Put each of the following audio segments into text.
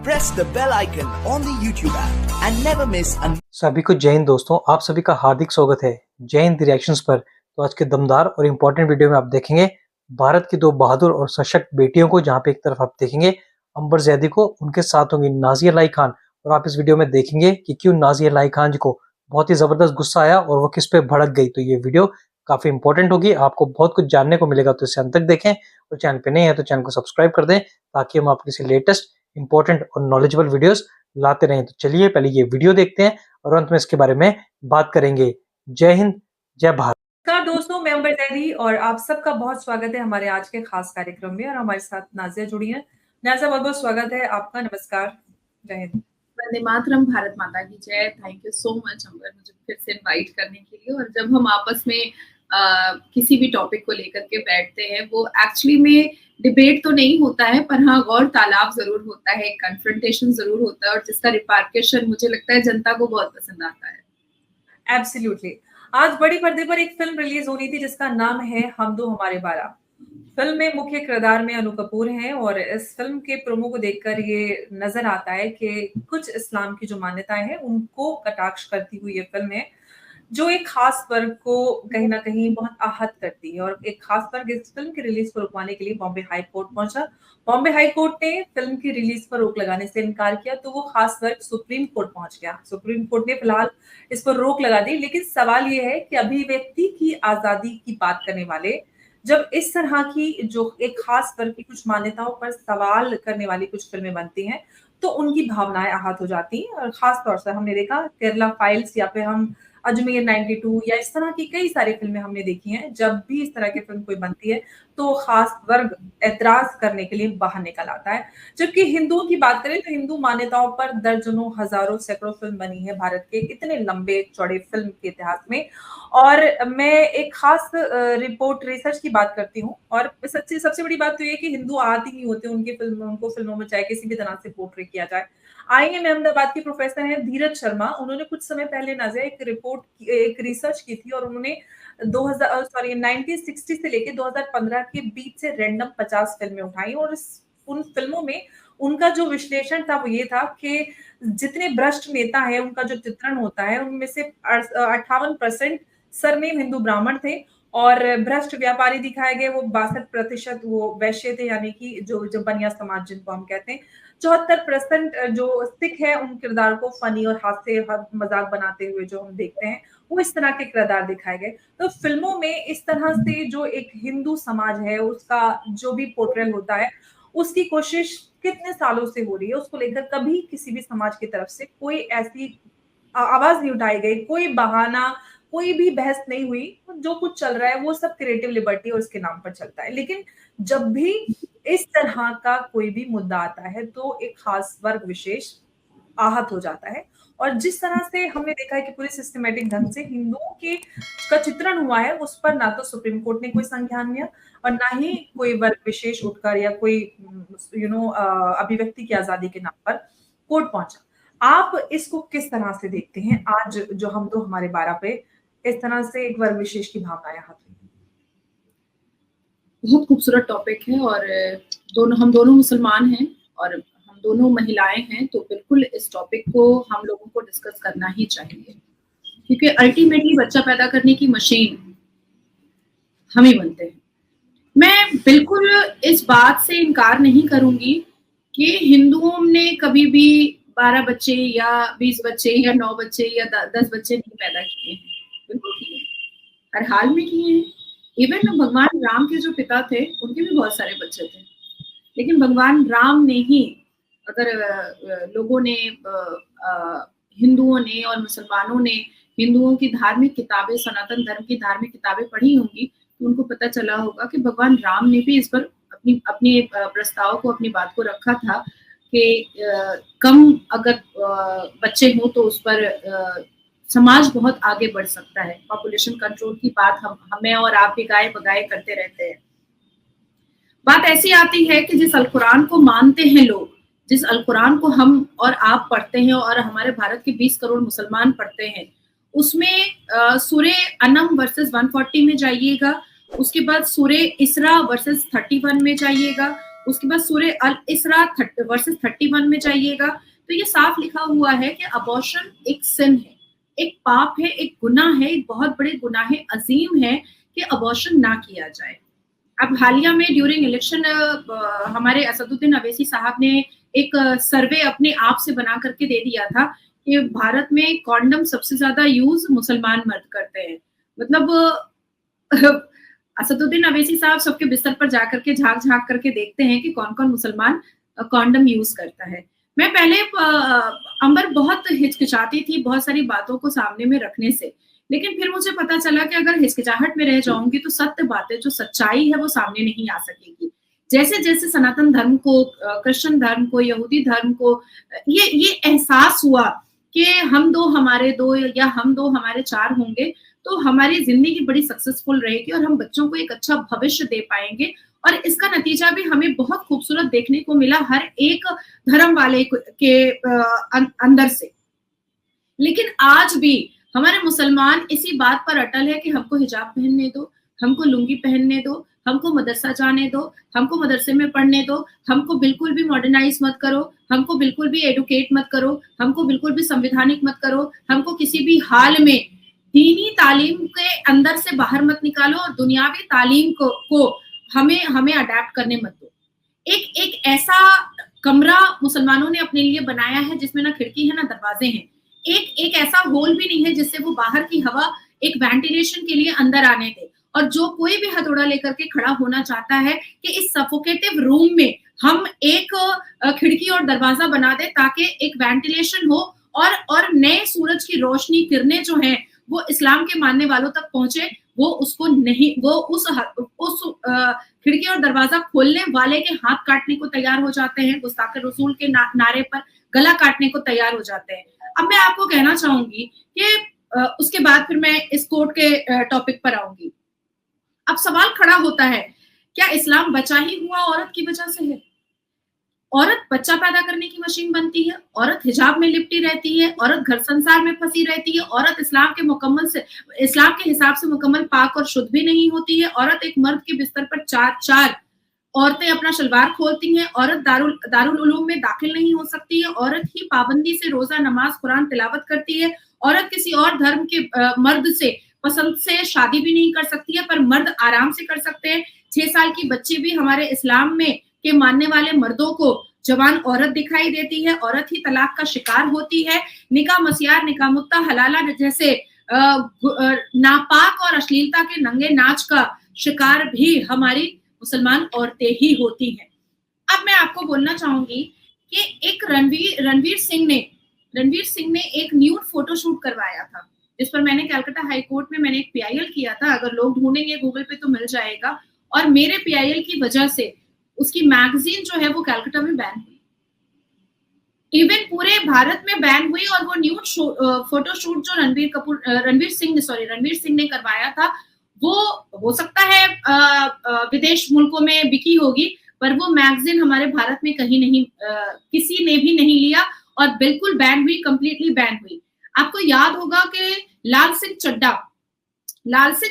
press the bell icon on the YouTube app and never miss an... सभी को जय हिंद दोस्तों, आप सभी का हार्दिक स्वागत है जय हिंद रिएक्शंस पर। तो आज के दमदार और इम्पोर्टेंट वीडियो में आप देखेंगे भारत की दो बहादुर और सशक्त बेटियों को, जहां पे एक तरफ आप देखेंगे अंबर जैदी को, उनके साथ होंगी नाज़िया लाई खान। और आप इस वीडियो में देखेंगे कि क्यों नाज़िया लाई खान जी को बहुत ही जबरदस्त गुस्सा आया और वो किस पे भड़क गई। तो ये वीडियो काफी इंपॉर्टेंट होगी, आपको बहुत कुछ जानने को मिलेगा, तो इसे अंत तक देखें। और चैनल पे नए हैं तो चैनल को सब्सक्राइब कर दें ताकि हम आपके लिए लेटेस्ट इंपॉर्टेंट और नॉलेजेबल वीडियोस लाते रहें। तो चलिए पहले ये वीडियो देखते हैं और अंत में इसके बारे में बात करेंगे। जय हिंद, जय भारत। नमस्कार दोस्तों, मैं अंबर जैदी और आप सबका बहुत स्वागत है हमारे आज के खास कार्यक्रम में। और हमारे साथ नाज़िया जुड़ी हैं। नाज़िया, बहुत बहुत स्वागत है आपका। नमस्कार, जय हिंद। वंदे मातरम, भारत माता की जय। थैंक यू सो मच अंबर, मुझे फिर से इनवाइट करने के लिए। और जब हम आपस में किसी भी टॉपिक को लेकर के बैठते हैं, वो एक्चुअली में डिबेट तो नहीं होता है, पर हाँ गौर तालाब जरूर होता है, कन्फ्रंटेशन जरूर होता है, और जिसका रिपार्केशन मुझे लगता है जनता को बहुत पसंद आता है। एब्सोल्युटली। आज बड़ी पर्दे पर एक फिल्म रिलीज होनी थी जिसका नाम है हम दो हमारे 12। फिल्म में मुख्य किरदार में अनु कपूर हैं और इस फिल्म के प्रोमो को देखकर ये नजर आता है कि कुछ इस्लाम की जो मान्यताएं हैं उनको कटाक्ष करती हुई ये फिल्म है, जो एक खास वर्ग को कहीं ना कहीं बहुत आहत करती है। और एक खास वर्ग इस फिल्म की रिलीज को रुकवाने के लिए बॉम्बे हाई कोर्ट पहुंचा। बॉम्बे हाई कोर्ट ने फिल्म की रिलीज पर रोक लगाने से इनकार किया, तो वो खास वर्ग सुप्रीम कोर्ट पहुंच गया। सुप्रीम कोर्ट ने फिलहाल इस पर रोक लगा दी, लेकिन सवाल ये है कि अभिव्यक्ति की आजादी की बात करने वाले जब इस तरह की जो एक खास वर्ग की कुछ मान्यताओं पर सवाल करने वाली कुछ फिल्में बनती हैं, तो उनकी भावनाएं आहत हो जाती हैं। और खास तौर से हमने देखा केरला फाइल्स या फिर हम अजमेर 92 या इस तरह की कई सारी फिल्में हमने देखी हैं। जब भी इस तरह की फिल्म कोई बनती है तो खास वर्ग ऐतराज करने के लिए बाहर निकल आता है। जबकि हिंदुओं की बात करें तो हिंदू मान्यताओं पर दर्जनों हजारों सैकड़ों फिल्म बनी है भारत के इतने लंबे चौड़े फिल्म के इतिहास में। और मैं एक खास रिपोर्ट रिसर्च की बात करती हूँ, और सबसे बड़ी बात तो ये कि हिंदू आती नहीं होते उनकी फिल्मों, उनको फिल्मों में चाहे किसी भी तरह से पोर्ट्रे किया जाए। आईएम अहमदाबाद के प्रोफेसर हैं धीरज शर्मा, उन्होंने कुछ समय पहले नाज़िया एक रिसर्च की थी, और उन्होंने 1960 से लेके 2015 के बीच से रैंडम 50 फिल्में उठाई। और उन फिल्मों में उनका जो विश्लेषण था वो ये था कि जितने भ्रष्ट नेता है उनका जो चित्रण होता है उनमें से 58% सरनेम हिंदू ब्राह्मण थे, और भ्रष्ट व्यापारी दिखाए गए वो 62% वो वैश्य थे, यानी कि जो बनिया समाज जिनको हम कहते हैं। 74% जो सिख है उन किरदार को फनी और हास्य मजाक बनाते हुए जो हम देखते हैं, वो इस तरह के किरदार दिखाए गए। तो फिल्मों में इस तरह से जो एक हिंदू समाज है उसका जो भी पोर्ट्रेल होता है, उसकी कोशिश कितने सालों से हो रही है, उसको लेकर कभी किसी भी समाज की तरफ से कोई ऐसी आवाज नहीं उठाई गई, कोई बहाना, कोई भी बहस नहीं हुई। जो कुछ चल रहा है वो सब क्रिएटिव लिबर्टी और उसके नाम पर चलता है। लेकिन जब भी इस तरह का कोई भी मुद्दा आता है तो एक खास वर्ग विशेष आहत हो जाता है। और जिस तरह से हमने देखा है कि पूरे सिस्टमेटिक ढंग से हिंदुओं के का चित्रण हुआ है, उस पर ना तो सुप्रीम कोर्ट ने कोई संज्ञान लिया और ना ही कोई वर्ग विशेष उठकर या कोई अभिव्यक्ति की आजादी के नाम पर कोर्ट पहुंचा। आप इसको किस तरह से देखते हैं आज जो हम दो हमारे 12 पे इस तरह से एक वर्ग विशेष की भावनाएं आहत हुई? बहुत खूबसूरत टॉपिक है, और हम दोनों मुसलमान हैं और हम दोनों महिलाएं हैं, तो बिल्कुल इस टॉपिक को हम लोगों को डिस्कस करना ही चाहिए, क्योंकि अल्टीमेटली बच्चा पैदा करने की मशीन हम ही बनते हैं। मैं बिल्कुल इस बात से इनकार नहीं करूंगी कि हिंदुओं ने कभी भी 12 बच्चे या 20 बच्चे या 9 बच्चे या 10 बच्चे नहीं पैदा किए हैं। बिल्कुल किए, हर हाल में किए हैं। इवन भगवान राम के जो पिता थे उनके भी बहुत सारे बच्चे थे, लेकिन भगवान राम ने ही, अगर लोगों ने, हिंदुओं ने और मुसलमानों ने हिंदुओं की धार्मिक किताबें, सनातन धर्म की धार्मिक किताबें पढ़ी होंगी, तो उनको पता चला होगा कि भगवान राम ने भी इस पर अपने प्रस्ताव को, अपनी बात को रखा था कि कम अगर बच्चे हो तो उस पर समाज बहुत आगे बढ़ सकता है। पॉपुलेशन कंट्रोल की बात हमें और आप भी गाए बगाए करते रहते हैं। बात ऐसी आती है कि जिस अलकुरान को मानते हैं लोग, जिस अलकुरान को हम और आप पढ़ते हैं और हमारे भारत के 20 करोड़ मुसलमान पढ़ते हैं, उसमें सूरे अनम वर्सेस 140 में जाइएगा, उसके बाद सूरे इसरा वर्सेस 31 में जाइएगा, उसके बाद सूरह अल इसरा वर्सेस 31 में जाइएगा तो ये साफ लिखा हुआ है कि अबॉर्शन एक सिन है, एक पाप है, एक गुनाह है, एक बहुत बड़े गुनाह अजीम है कि अबॉर्शन ना किया जाए। अब हालिया में ड्यूरिंग इलेक्शन हमारे असदुद्दीन अवैसी साहब ने एक सर्वे अपने आप से बना करके दे दिया था कि भारत में कॉन्डम सबसे ज्यादा यूज मुसलमान मर्द करते हैं। मतलब असदुद्दीन अवैसी साहब सबके बिस्तर पर जाकर के झांक झांक करके देखते हैं कि कौन कौन मुसलमान कॉन्डम यूज करता है। मैं पहले अंबर बहुत हिचकिचाती थी बहुत सारी बातों को सामने में रखने से, लेकिन फिर मुझे पता चला कि अगर हिचकिचाहट में रह जाऊंगी तो सत्य बातें, जो सच्चाई है वो सामने नहीं आ सकेगी। जैसे जैसे सनातन धर्म को, क्रिश्चियन धर्म को, यहूदी धर्म को ये एहसास हुआ कि हम दो हमारे दो या हम दो हमारे चार होंगे तो हमारी जिंदगी बड़ी सक्सेसफुल रहेगी और हम बच्चों को एक अच्छा भविष्य दे पाएंगे। और इसका नतीजा भी हमें बहुत खूबसूरत देखने को मिला हर एक धर्म वाले के अंदर से। लेकिन आज भी हमारे मुसलमान इसी बात पर अटल है कि हमको हिजाब पहनने दो, हमको लुंगी पहनने दो, हमको मदरसा जाने दो, हमको मदरसे में पढ़ने दो, हमको बिल्कुल भी मॉडर्नाइज मत करो, हमको बिल्कुल भी एडुकेट मत करो, हमको बिल्कुल भी संवैधानिक मत करो, हमको किसी भी हाल में दीनी तालीम के अंदर से बाहर मत निकालो और दुनियावी तालीम को हमें अडेप्ट करने मत दो। एक ऐसा कमरा मुसलमानों ने अपने लिए बनाया है जिसमें ना खिड़की है ना दरवाजे हैं, एक ऐसा होल भी नहीं है जिससे वो बाहर की हवा एक वेंटिलेशन के लिए अंदर आने दे। और जो कोई भी हथौड़ा लेकर के खड़ा होना चाहता है कि इस सफोकेटिव रूम में हम एक खिड़की और दरवाजा बना दे ताकि एक वेंटिलेशन हो और नए सूरज की रोशनी किरणें जो हैं वो इस्लाम के मानने वालों तक पहुंचे, वो उसको नहीं, वो उस खिड़की और दरवाजा खोलने वाले के हाथ काटने को तैयार हो जाते हैं, गुस्ताखे रसूल के नारे पर गला काटने को तैयार हो जाते हैं। अब मैं आपको कहना चाहूंगी कि उसके बाद फिर मैं इस कोर्ट के टॉपिक पर आऊंगी। अब सवाल खड़ा होता है, क्या इस्लाम बचा ही हुआ औरत की वजह से है? औरत बच्चा पैदा करने की मशीन बनती है, औरत हिजाब में लिपटी रहती है, औरत घर संसार में फंसी रहती है, औरत इस्लाम के हिसाब से मुकम्मल पाक और शुद्ध भी नहीं होती है। औरत एक मर्द के बिस्तर पर चार औरतें अपना शलवार खोलती हैं, औरत दारुल उलूम में दाखिल नहीं हो सकती है, औरत ही पाबंदी से रोजा नमाज कुरान तिलावत करती है, औरत किसी और धर्म के मर्द से पसंद से शादी भी नहीं कर सकती है, पर मर्द आराम से कर सकते हैं। 6 साल की बच्ची भी हमारे इस्लाम में के मानने वाले मर्दों को जवान औरत दिखाई देती है, औरत ही तलाक का शिकार होती है। निकाह मसियार, निकाह मुत्ता, हलाला जैसे नापाक और अश्लीलता के नंगे नाच का शिकार भी हमारी मुसलमान औरतें ही होती हैं। अब मैं आपको बोलना चाहूंगी कि एक रणवीर सिंह ने एक न्यूड फोटोशूट करवाया था, जिस पर मैंने कलकत्ता हाई कोर्ट में मैंने एक PIL किया था। अगर लोग ढूंढेंगे गूगल पे तो मिल जाएगा। और मेरे PIL की वजह से उसकी मैगजीन जो है वो कलकत्ता में बैन हुई, इवन पूरे भारत में बैन हुई। और वो न्यूड फोटोशूट जो रणवीर सिंह ने करवाया था, वो हो सकता है विदेश मुल्कों में बिकी होगी, पर वो मैगजीन हमारे भारत में कहीं नहीं, किसी ने भी नहीं लिया और बिल्कुल बैन हुई, कंप्लीटली बैन हुई। आपको याद होगा कि लाल सिंह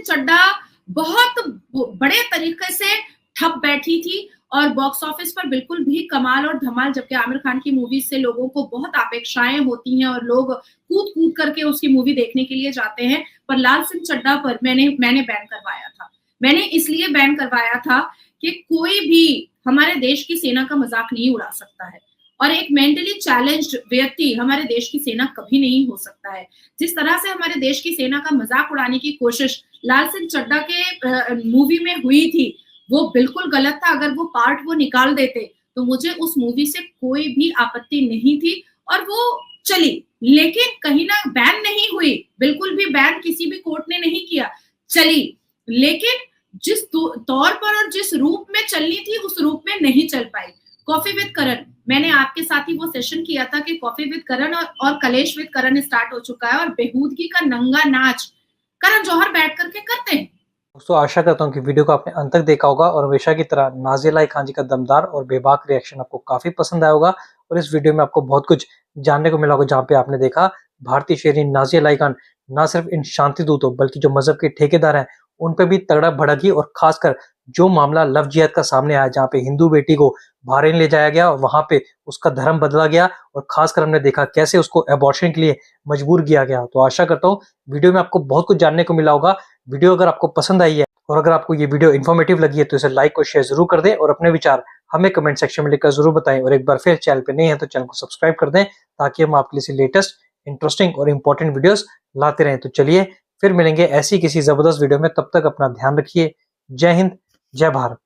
चड्ढा बहुत बड़े तरीके से ठप बैठी थी और बॉक्स ऑफिस पर बिल्कुल भी कमाल और धमाल, जबकि आमिर खान की मूवीज से लोगों को बहुत अपेक्षाएं होती हैं और लोग कूद करके उसकी मूवी देखने के लिए जाते हैं, पर लाल सिंह चड्ढा पर मैंने बैन करवाया था। मैंने इसलिए बैन करवाया था कि कोई भी हमारे देश की सेना का मजाक नहीं उड़ा सकता है और एक मेंटली चैलेंज्ड व्यक्ति हमारे देश की सेना कभी नहीं हो सकता है। जिस तरह से हमारे देश की सेना का मजाक उड़ाने की कोशिश लाल सिंह चड्ढा के मूवी में हुई थी, वो बिल्कुल गलत था। अगर वो पार्ट वो निकाल देते तो मुझे उस मूवी से कोई भी आपत्ति नहीं थी और वो चली, लेकिन कहीं ना बैन नहीं हुई, बिल्कुल भी बैन किसी भी कोर्ट ने नहीं किया, चली। लेकिन जिस तौर पर और जिस रूप में चलनी थी उस रूप में नहीं चल पाई। कॉफी विद करण, मैंने आपके साथ ही वो सेशन किया था कि कॉफी विद करण और कलेश विद करण स्टार्ट हो चुका है और बेहूदगी का नंगा नाच करण जौहर बैठ करके करते हैं। दोस्तों आशा करता हूँ कि वीडियो को आपने अंत तक देखा होगा और हमेशा की तरह नाज़िया इलाही खान जी का दमदार और बेबाक रिएक्शन आपको काफी पसंद आया होगा और इस वीडियो में आपको बहुत कुछ जानने को मिला होगा, जहाँ पे आपने देखा भारतीय शेरीन नाज़िया इलाही खान न सिर्फ इन शांति दूतों बल्कि जो मजहब के ठेकेदार हैं उन पे भी तगड़ा भड़की और खासकर जो मामला लव जिहाद का सामने आया, जहाँ पे हिंदू बेटी को बहरीन ले जाया गया और वहां पे उसका धर्म बदला गया और खासकर हमने देखा कैसे उसको अबॉर्शन के लिए मजबूर किया गया। तो आशा करता हूँ वीडियो में आपको बहुत कुछ जानने को मिला होगा। वीडियो अगर आपको पसंद आई है और अगर आपको ये वीडियो इन्फॉर्मेटिव लगी है तो इसे लाइक और शेयर जरूर कर दें और अपने विचार हमें कमेंट सेक्शन में लिखकर जरूर बताएं। और एक बार फिर चैनल पे नहीं है तो चैनल को सब्सक्राइब कर दें ताकि हम आपके लिए लेटेस्ट, इंटरेस्टिंग और इंपॉर्टेंट वीडियोस लाते रहें। तो चलिए फिर मिलेंगे ऐसी किसी जबरदस्त वीडियो में, तब तक अपना ध्यान रखिए। जय हिंद, जय भारत।